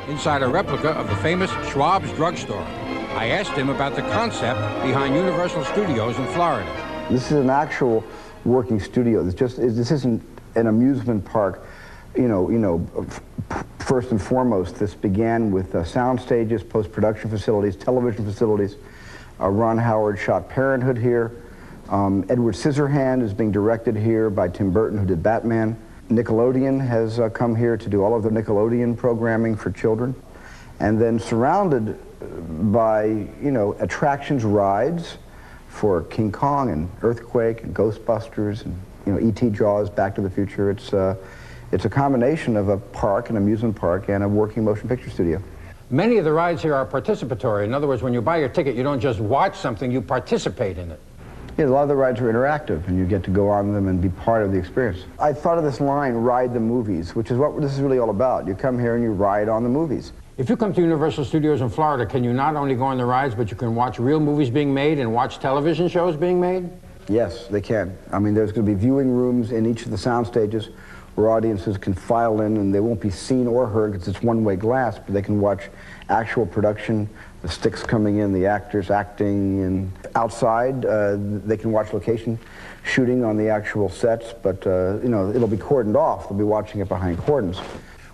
inside a replica of the famous Schwab's drugstore. I asked him about the concept behind Universal Studios in Florida. This is an actual working studio. This isn't an amusement park. First and foremost, this began with sound stages, post-production facilities, television facilities. Ron Howard shot Parenthood here. Edward Scissorhand is being directed here by Tim Burton, who did Batman. Nickelodeon has come here to do all of the Nickelodeon programming for children. And then surrounded by, attractions, rides for King Kong and Earthquake and Ghostbusters and, E.T. Jaws, Back to the Future. It's a combination of a park, an amusement park, and a working motion picture studio. Many of the rides here are participatory. In other words, when you buy your ticket, you don't just watch something, you participate in it. Yeah, a lot of the rides are interactive, and you get to go on them and be part of the experience. I thought of this line, ride the movies, which is what this is really all about. You come here and you ride on the movies. If you come to Universal Studios in Florida, can you not only go on the rides, but you can watch real movies being made and watch television shows being made? Yes, they can. I mean, there's going to be viewing rooms in each of the sound stages where audiences can file in, and they won't be seen or heard because it's one-way glass, but they can watch actual production, the sticks coming in, the actors acting, and outside they can watch location shooting on the actual sets, but it'll be cordoned off. They'll be watching it behind cordons.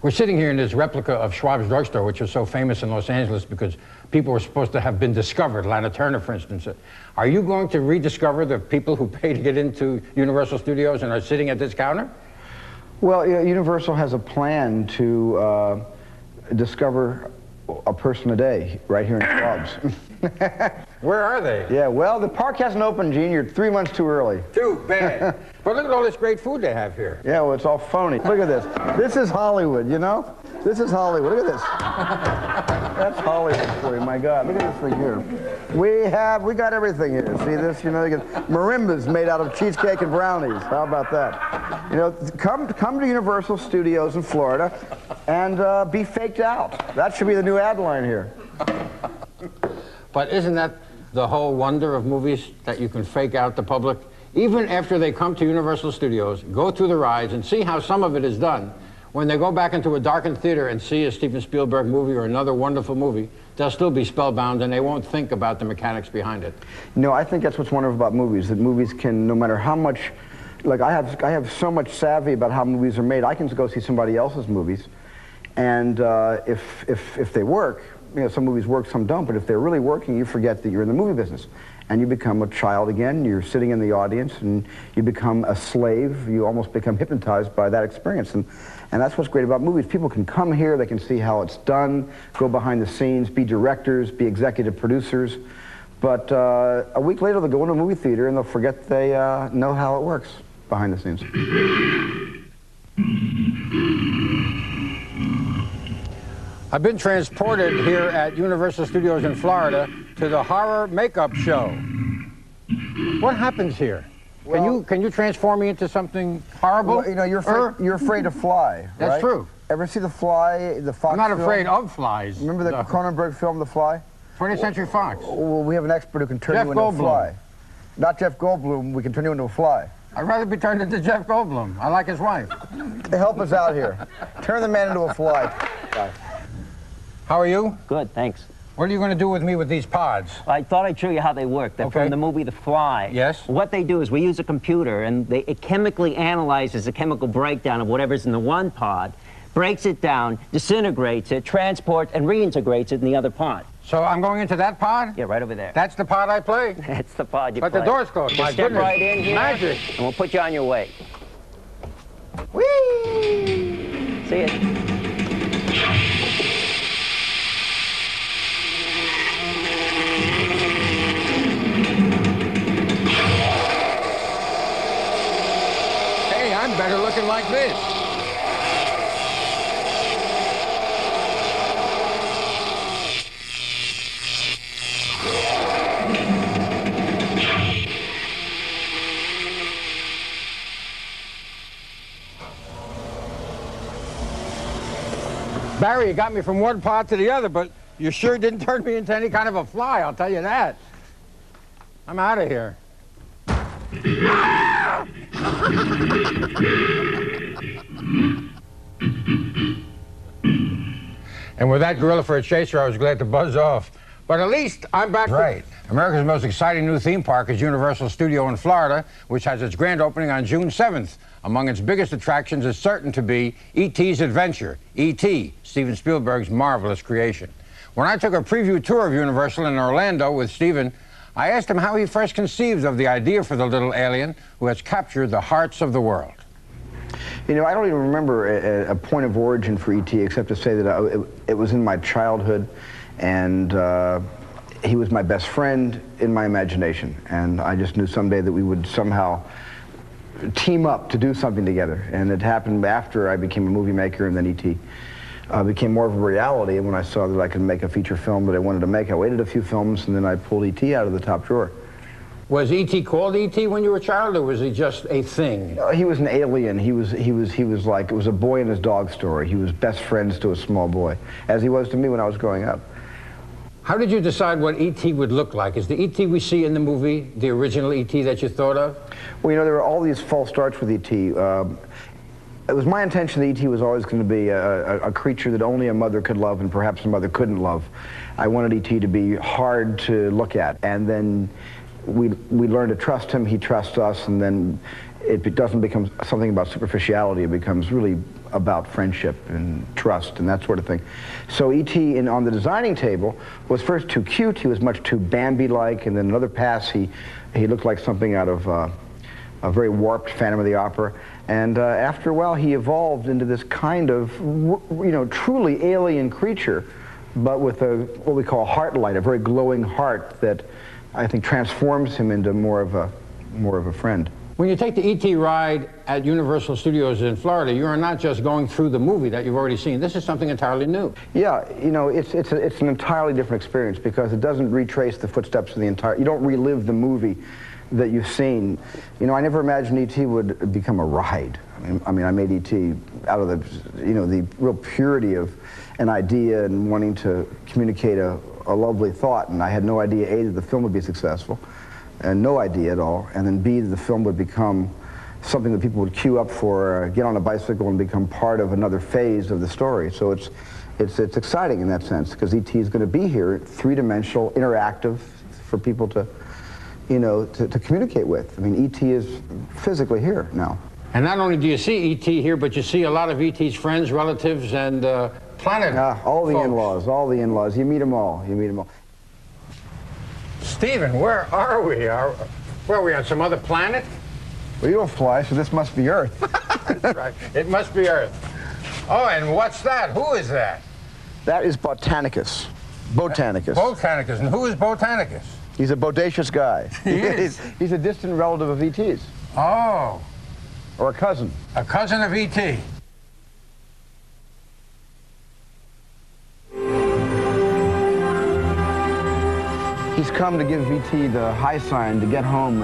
We're sitting here in this replica of Schwab's drugstore, which is so famous in Los Angeles because people were supposed to have been discovered, Lana Turner, for instance. Are you going to rediscover the people who pay to get into Universal Studios and are sitting at this counter? Well, Universal has a plan to discover a person a day right here in Schwab's. Where are they? Yeah, well, the park hasn't opened, Gene. You're 3 months too early. Too bad. But look at all this great food they have here. Yeah, well, it's all phony. Look at this. This is Hollywood, This is Hollywood. Look at this. That's Hollywood for you, my God. Look at this thing here. We got everything here. See this? You get marimbas made out of cheesecake and brownies. How about that? Come to Universal Studios in Florida and be faked out. That should be the new ad line here. But isn't that the whole wonder of movies, that you can fake out the public? Even after they come to Universal Studios, go through the rides and see how some of it is done, when they go back into a darkened theater and see a Steven Spielberg movie or another wonderful movie, they'll still be spellbound and they won't think about the mechanics behind it. No, I think that's what's wonderful about movies, that movies can, no matter how much, like I have so much savvy about how movies are made, I can go see somebody else's movies, and if they work, some movies work, some don't, but if they're really working, you forget that you're in the movie business. And you become a child again, you're sitting in the audience, and you become a slave, you almost become hypnotized by that experience. And that's what's great about movies. People can come here, they can see how it's done, go behind the scenes, be directors, be executive producers. But a week later, they'll go into a movie theater and they'll forget they know how it works behind the scenes. I've been transported here at Universal Studios in Florida to the horror makeup show. What happens here? Well, can you transform me into something horrible? Well, you're afraid to fly, right? That's true. Ever see The Fly, the Fox film? I'm not afraid of flies. Remember the Cronenberg film, The Fly? 20th Century Fox. Well, we have an expert who can turn you into a fly. Not Jeff Goldblum, we can turn you into a fly. I'd rather be turned into Jeff Goldblum. I like his wife. Help us out here. Turn the man into a fly. How are you? Good, thanks. What are you going to do with me with these pods? I thought I'd show you how they work. They're from the movie The Fly. Yes. What they do is we use a computer, and it chemically analyzes the chemical breakdown of whatever's in the one pod, breaks it down, disintegrates it, transports, and reintegrates it in the other pod. So I'm going into that pod? Yeah, right over there. That's the pod I play? That's the pod you play. But the door's closed. Just step right in here. Magic. And we'll put you on your way. Whee! See it? I'm better looking like this. Barry, you got me from one pod to the other, but you sure didn't turn me into any kind of a fly, I'll tell you that. I'm out of here. And with that gorilla for a chaser, I was glad to buzz off. But at least I'm back right. America's most exciting new theme park is Universal Studio in Florida, which has its grand opening on June 7th. Among its biggest attractions is certain to be E.T.'s Adventure, E.T., Steven Spielberg's marvelous creation. When I took a preview tour of Universal in Orlando with Steven, I asked him how he first conceived of the idea for the little alien who has captured the hearts of the world. You know, I don't even remember a point of origin for E.T. except to say that it was in my childhood, and he was my best friend in my imagination. And I just knew someday that we would somehow team up to do something together. And it happened after I became a movie maker, and then E.T. Became more of a reality. And when I saw that I could make a feature film that I wanted to make, I waited a few films, and then I pulled E.T. out of the top drawer. Was E.T. called E.T. when you were a child, or was he just a thing? He was an alien. He was like, it was a boy and his dog story. He was best friends to a small boy, as he was to me when I was growing up. How did you decide what E.T. would look like? Is the E.T. we see in the movie the original E.T. that you thought of? Well, you know, there were all these false starts with E.T. It was my intention that E.T. was always going to be a creature that only a mother could love and perhaps a mother couldn't love. I wanted E.T. to be hard to look at, and then we learn to trust him, he trusts us, and then it doesn't become something about superficiality. It becomes really about friendship and trust and that sort of thing. So E.T. on the designing table was first too cute. He was much too Bambi-like, and then another pass he looked like something out of a very warped Phantom of the Opera. And after a while he evolved into this kind of, you know, truly alien creature, but with what we call a heart light, a very glowing heart that I think transforms him into more of a friend. When you take the E.T. ride at Universal Studios in Florida, you are not just going through the movie that you've already seen. This is something entirely new. Yeah, you know, it's an entirely different experience because it doesn't retrace the footsteps of the entire, you don't relive the movie that you've seen. You know, I never imagined E.T. would become a ride. I mean, I made E.T. out of the, you know, the real purity of an idea and wanting to communicate a lovely thought, and I had no idea, A, that the film would be successful, and no idea at all, and then B, that the film would become something that people would queue up for, get on a bicycle and become part of another phase of the story. So it's exciting in that sense, because E.T. is going to be here, three-dimensional, interactive, for people to, you know, to communicate with. I mean, E.T. is physically here now. And not only do you see E.T. here, but you see a lot of E.T.'s friends, relatives, and planet all the folks. In-laws, all the in-laws. You meet them all, you meet them all. Steven, where are we? Where are we, on some other planet? Well, you don't fly, so this must be Earth. That's right. It must be Earth. Oh, and what's that? Who is that? That is Botanicus. Botanicus. Botanicus. And who is Botanicus? He's a bodacious guy. He is. He's a distant relative of E.T.'s. Oh. Or a cousin. A cousin of E.T. He's come to give E.T. the high sign to get home.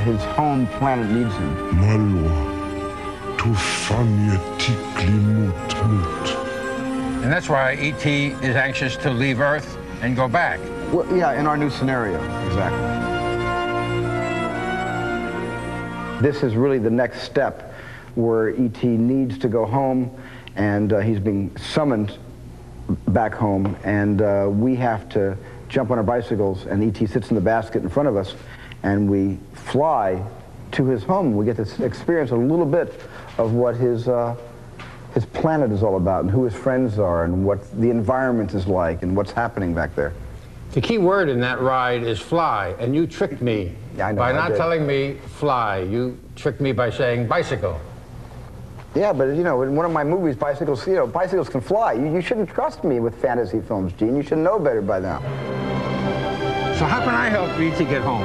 His home planet needs him. Malo, tu fanie tikli mut mut. And that's why E.T. is anxious to leave Earth and go back. Well, yeah, in our new scenario, exactly. This is really the next step where E.T. needs to go home, and he's being summoned back home, and we have to jump on our bicycles, and E.T. sits in the basket in front of us, and we fly to his home. We get to experience a little bit of what his planet is all about, and who his friends are, and what the environment is like, and what's happening back there. The key word in that ride is fly, and you tricked me by not telling me fly. You tricked me by saying bicycle. Yeah, but you know, in one of my movies, bicycles, you know, bicycles can fly. You shouldn't trust me with fantasy films, Gene. You should know better by now. So how can I help E.T. get home?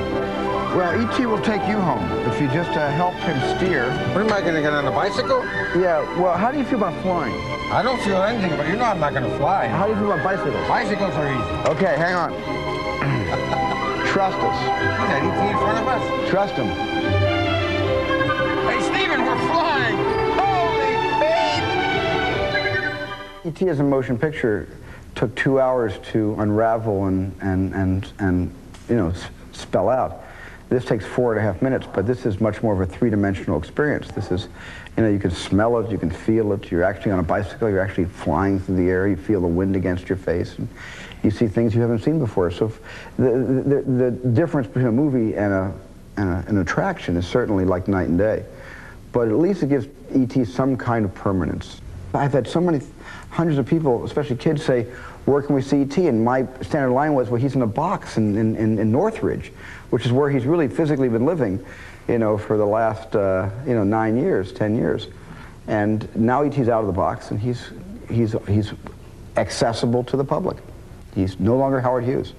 Well, E.T. will take you home if you just help him steer. What, am I going to get on a bicycle? Yeah, well, how do you feel about flying? I don't feel anything, but you know I'm not going to fly. How do you feel about bicycles? Bicycles are easy. Okay, hang on. Trust us. Is that E.T. in front of us? Trust him. Hey, Steven, we're flying! Holy beep! E.T. as a motion picture took 2 hours to unravel and you know, spell out. This takes 4.5 minutes, but this is much more of a three-dimensional experience. This is You know, you can smell it, you can feel it. You're actually on a bicycle, you're actually flying through the air, you feel the wind against your face, and you see things you haven't seen before. So the difference between a movie and an attraction is certainly like night and day. But at least it gives E.T. some kind of permanence. I've had so many hundreds of people, especially kids, say, where can we see E.T.? And my standard line was, well, he's in a box in Northridge, which is where he's really physically been living, you know, for the last, 9 years, 10 years. And now E.T.'s out of the box, and he's accessible to the public. He's no longer Howard Hughes.